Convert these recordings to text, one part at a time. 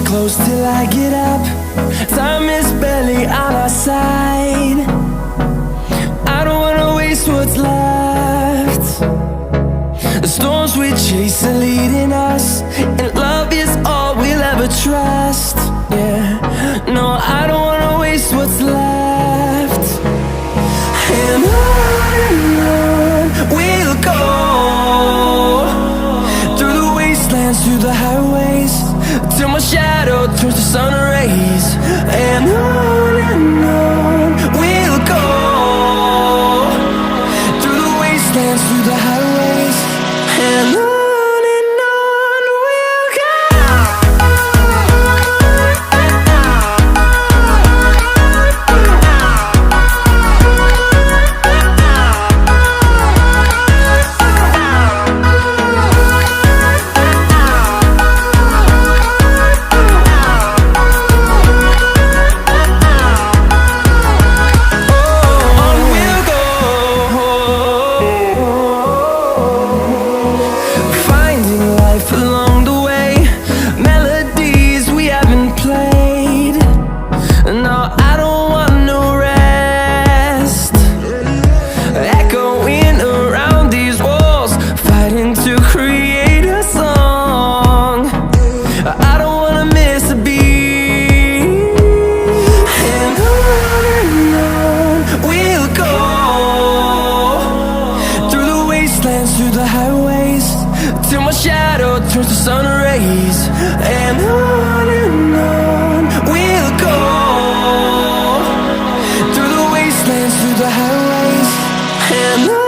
Close till I get up. Time is barely on our side. I don't wanna waste what's left. The storms we chase are leading us, and love is all we'll ever trust. Yeah, no, I don't wanna waste what's left. And on we'll go, through the wastelands, through the highways, till my shadow turns to sun rays. And on we'll go, through the wastelands, through the highways, and on we'll go. Through the highways, till my shadow turns to sun rays. And on we'll go, through the wastelands, through the highways, and on.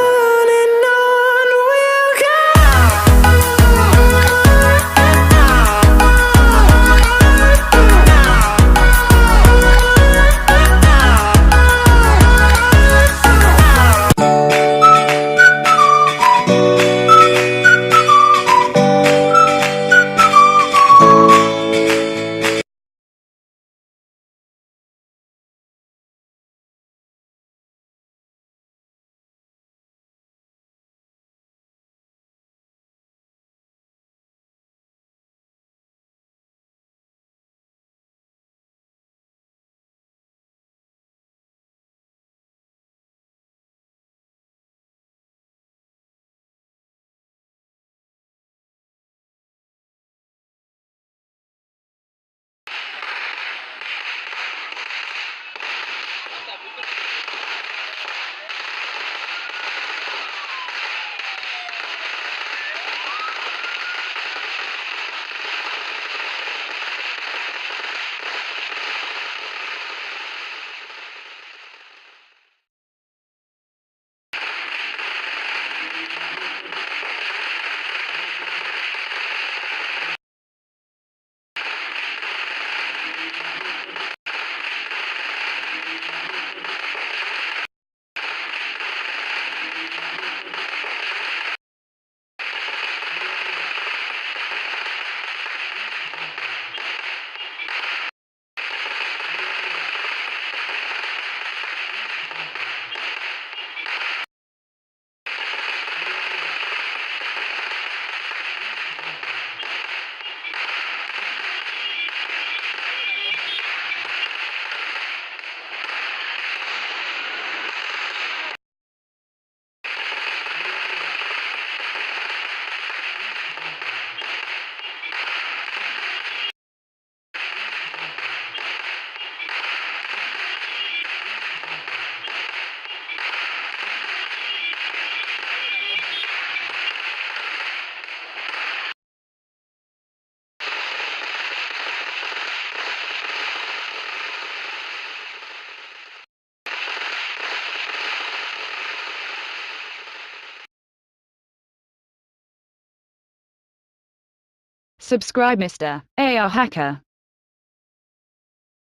Subscribe Mr. AR Hacker.